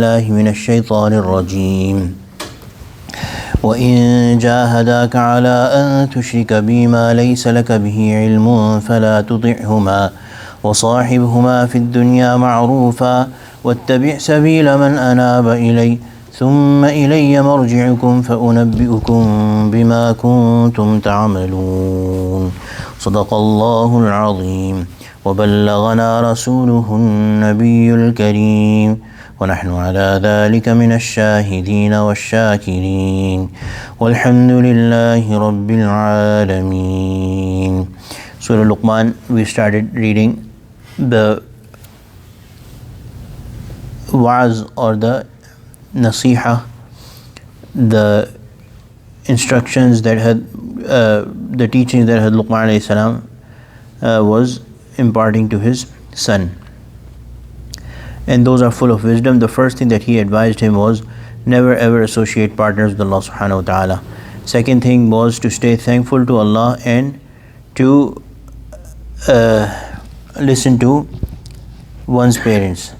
بالله من الشيطان الرجيم وإن جاهداك على أن تشرك بما ليس لك به علم فلا تطعهما وصاحبهما في الدنيا معروفا واتبع سبيل من أناب إلي ثم إلي مرجعكم فأنبئكم بما كنتم تعملون صدق الله العظيم وبلغنا رسوله النبي الكريم ونحن على ذلك من الشاهدين والشاكرين والحمد لله رب العالمين. Surah Luqman, we started reading the wa'az or the nasiha, the instructions that had the teachings that had Luqman alayhi salam was imparting to his son, and those are full of wisdom. The first thing that he advised him was never ever associate partners with Allah subhanahu wa ta'ala. Second thing was to stay thankful to Allah and to listen to one's parents.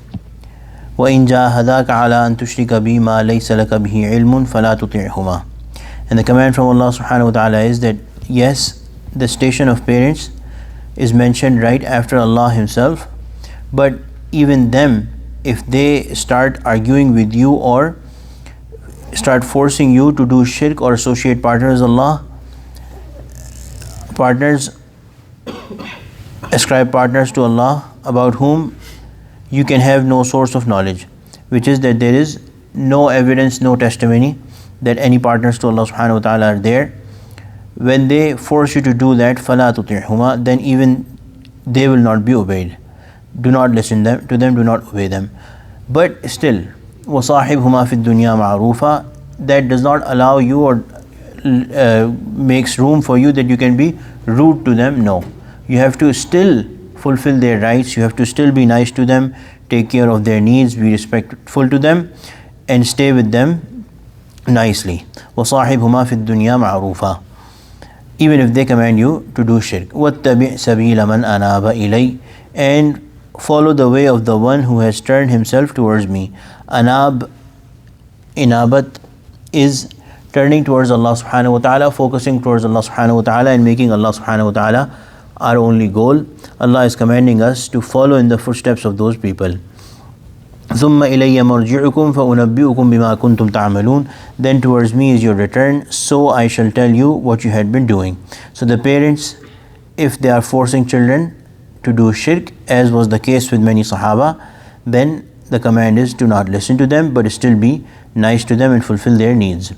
وَإِن جَاهَدَاكَ عَلَىٰ أَن تُشْرِكَ بِي مَا لَيْسَ لَكَ بِهِ عِلْمٌ فَلَا تُطِعْهُمَا. And the command from Allah subhanahu wa ta'ala is that yes, the station of parents is mentioned right after Allah himself, but even them, if they start arguing with you or start forcing you to do shirk or associate partners ascribe partners to Allah about whom you can have no source of knowledge, which is that there is no evidence, no testimony that any partners to Allah subhanahu wa ta'ala are there. When they force you to do that, فَلَا تُطِعْهُمَا, then even they will not be obeyed. Do not listen to them, do not obey them. But still, وَصَاحِبْهُمَا فِي الدُّنْيَا مَعْرُوفًا, that does not allow you or makes room for you that you can be rude to them. No, you have to still fulfill their rights, you have to still be nice to them, take care of their needs, be respectful to them, and stay with them nicely. وَصَاحِبْهُمَا فِي الدُّنْيَا مَعْرُوفًا, even if they command you to do shirk. وَاتَّبِعْ سَبِيلَ مَنْ أَنَابَ إِلَيْ, and follow the way of the one who has turned himself towards me. Inabat is turning towards Allah subhanahu wa ta'ala, focusing towards Allah subhanahu wa ta'ala, and making Allah subhanahu wa ta'ala our only goal. Allah is commanding us to follow in the footsteps of those people. ثُمَّ إِلَيَّ مَرْجِعُكُمْ فَأُنَبِّئُكُمْ بِمَا كُنْتُمْ تَعْمَلُونَ, then towards me is your return, so I shall tell you what you had been doing. So the parents, if they are forcing children to do shirk, as was the case with many Sahaba, then the command is to not listen to them, but still be nice to them and fulfill their needs.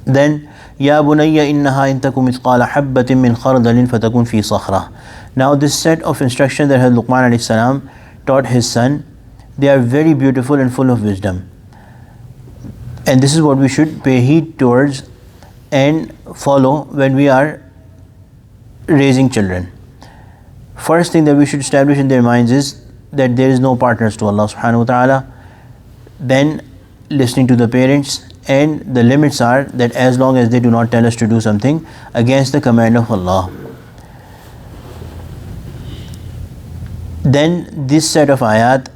Then, يَا بُنَيَّ إِنَّهَا إِن تَكُ مِثْقَالَ حَبَّةٍ مِّنْ خَرْدَلٍ فَتَكُنْ فِي صَخْرَةٍ. Now this set of instructions that Luqman alayhi salam taught his son, they are very beautiful and full of wisdom. And this is what we should pay heed towards and follow when we are raising children. First thing that we should establish in their minds is that there is no partners to Allah subhanahu wa ta'ala. Then listening to the parents, and the limits are that as long as they do not tell us to do something against the command of Allah. Then this set of ayat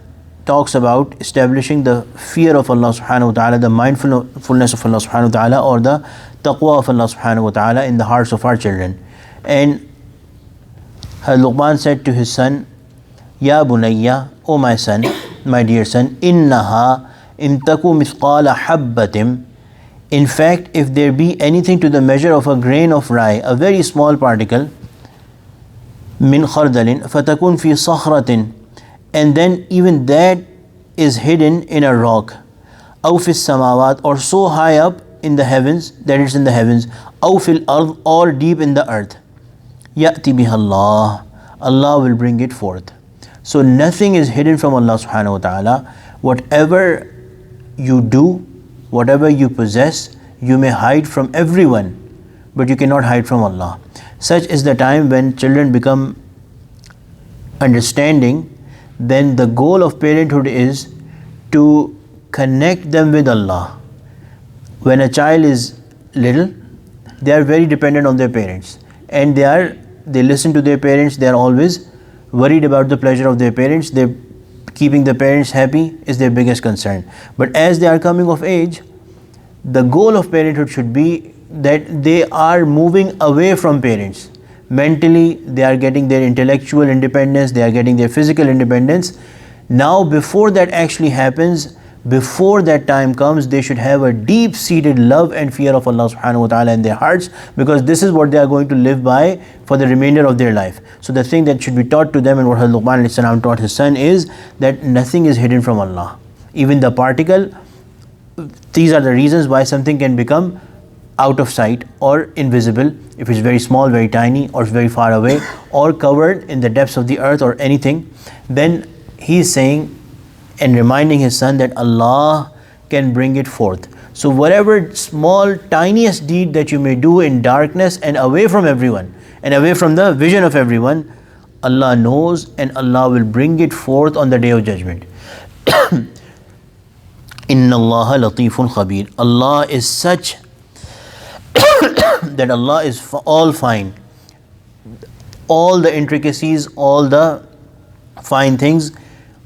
talks about establishing the fear of Allah subhanahu wa ta'ala, the mindfulness of Allah subhanahu wa ta'ala, or the taqwa of Allah subhanahu wa ta'ala in the hearts of our children. And Luqman said to his son, Ya bunayya, O my son, my dear son, innaha in taku mithqala habbatim, in fact, if there be anything to the measure of a grain of rye, a very small particle, min khardalin fatakun fi sakhratin, and then even that is hidden in a rock, aw fis samawat, or so high up in the heavens that it's in the heavens, aw fil ard, or deep in the earth, ya'ti biha Allah, Allah will bring it forth. So nothing is hidden from Allah subhanahu wa ta'ala. Whatever you do, whatever you possess, you may hide from everyone, but you cannot hide from Allah. Such is the time when children become understanding. Then the goal of parenthood is to connect them with Allah. When a child is little, they are very dependent on their parents, and they listen to their parents. They are always worried about the pleasure of their parents. They keeping the parents happy is their biggest concern. But as they are coming of age, the goal of parenthood should be that they are moving away from parents. Mentally, they are getting their intellectual independence, they are getting their physical independence. Now, before that actually happens, before that time comes, they should have a deep-seated love and fear of Allah subhanahu wa ta'ala in their hearts, because this is what they are going to live by for the remainder of their life. So the thing that should be taught to them, and what Luqman ﷺ taught his son, is that nothing is hidden from Allah. Even the particle, these are the reasons why something can become out of sight or invisible, if it's very small, very tiny, or very far away, or covered in the depths of the earth or anything. Then he is saying and reminding his son that Allah can bring it forth. So whatever small, tiniest deed that you may do in darkness and away from everyone and away from the vision of everyone, Allah knows, and Allah will bring it forth on the Day of Judgment. Inna Allah latifun khabir. Allah is such that Allah is all fine. All the intricacies, all the fine things,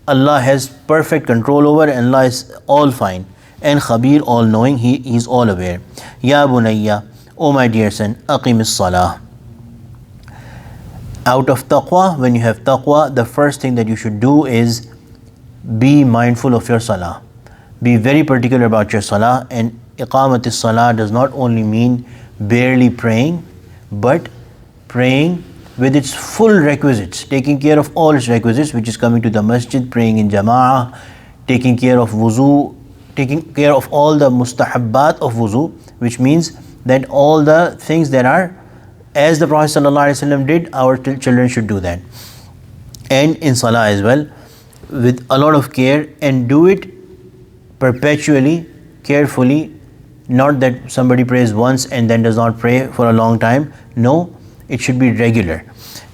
Allah has perfect control over, and Allah is all fine. And Khabir, all knowing, He is all aware. Ya bunayya, O my dear son, aqimis salah. Out of taqwa, when you have taqwa, the first thing that you should do is be mindful of your salah. Be very particular about your salah. And iqamatis salah does not only mean barely praying, but praying with its full requisites, taking care of all its requisites, which is coming to the masjid, praying in jama'ah, taking care of wuzu, taking care of all the mustahabbat of wuzu, which means that all the things that are, as the Prophet ﷺ did, our children should do that. And in salah as well, with a lot of care, and do it perpetually, carefully. Not that somebody prays once and then does not pray for a long time. No, it should be regular.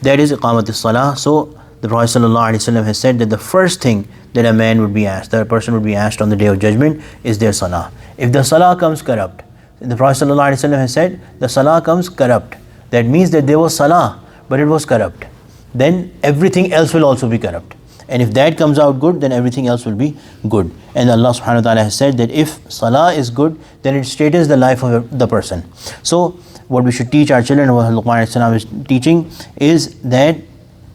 That is iqamatis salah. So the Prophet ﷺ has said that the first thing that a man would be asked, that a person would be asked on the Day of Judgment, is their salah. If the salah comes corrupt, the Prophet ﷺ has said the salah comes corrupt. That means that there was salah, but it was corrupt. Then everything else will also be corrupt. And if that comes out good, then everything else will be good. And Allah subhanahu wa ta'ala has said that if salah is good, then it straightens the life of the person. So what we should teach our children, what Luqman is teaching, is that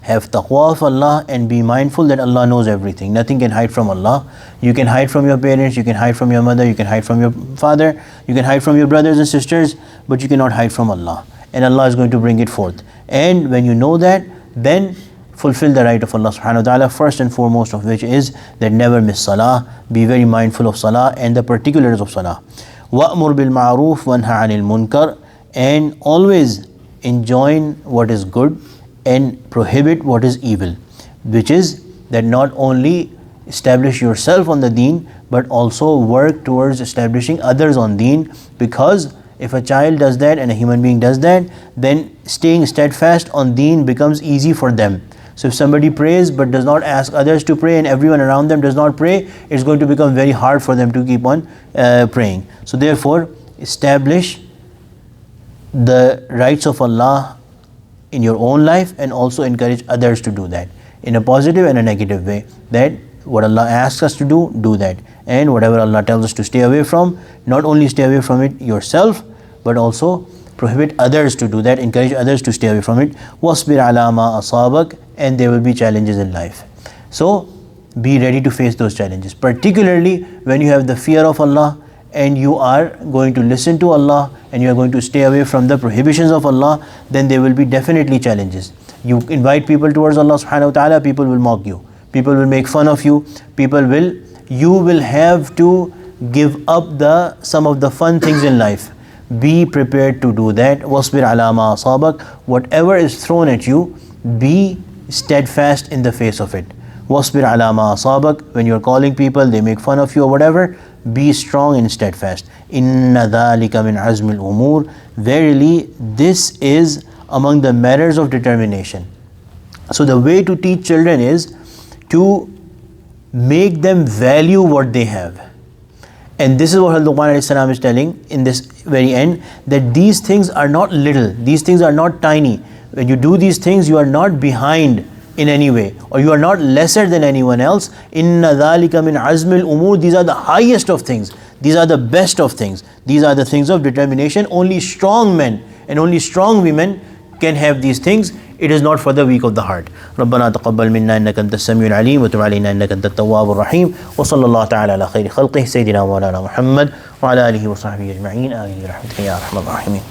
have taqwa of Allah and be mindful that Allah knows everything. Nothing can hide from Allah. You can hide from your parents, you can hide from your mother, you can hide from your father, you can hide from your brothers and sisters, but you cannot hide from Allah. And Allah is going to bring it forth. And when you know that, then fulfill the right of Allah subhanahu wa ta'ala, first and foremost of which is that never miss salah. Be very mindful of salah and the particulars of salah. وَأْمُرْ بِالْمَعْرُوفِ وَانْهَ عَنِ الْمُنْكَرِ. And always enjoin what is good and prohibit what is evil, which is that not only establish yourself on the deen, but also work towards establishing others on deen. Because if a child does that and a human being does that, then staying steadfast on deen becomes easy for them. So if somebody prays but does not ask others to pray, and everyone around them does not pray, it's going to become very hard for them to keep on praying. So therefore, establish the rights of Allah in your own life, and also encourage others to do that in a positive and a negative way. That what Allah asks us to do, do that. And whatever Allah tells us to stay away from, not only stay away from it yourself, but also prohibit others to do that, encourage others to stay away from it. وَاصْبِرْ عَلَى مَا أَصَابَكَ. And there will be challenges in life. So be ready to face those challenges, particularly when you have the fear of Allah and you are going to listen to Allah and you are going to stay away from the prohibitions of Allah. Then there will be definitely challenges. You invite people towards Allah subhanahu wa ta'ala, people will mock you, people will make fun of you, you will have to give up some of the fun things in life. Be prepared to do that. وَاصْبِرْ عَلَى مَا أَصَابَكَ. Whatever is thrown at you, be steadfast in the face of it. وَاصْبِرْ عَلَى مَا أَصَابَكَ. When you're calling people, they make fun of you or whatever, be strong and steadfast. إِنَّ ذَلِكَ مِنْ عَزْمِ الْأُمُورِ. Verily, this is among the matters of determination. So the way to teach children is to make them value what they have. And this is what Luqman is telling in this very end, that these things are not little, these things are not tiny. When you do these things, you are not behind in any way, or you are not lesser than anyone else. Inna dhalika min azmil umur. These are the highest of things. These are the best of things. These are the things of determination. Only strong men and only strong women can have these things. It is not for the weak of the heart. ربنا تقبل منا إنك أنت السميع العليم وتب علينا إنك أنت التواب الرحيم وصلى الله تعالى على خير خلقه سيدنا مولانا محمد وعلى آله وصحبه أجمعين آمين برحمتك يا أرحم الراحمين.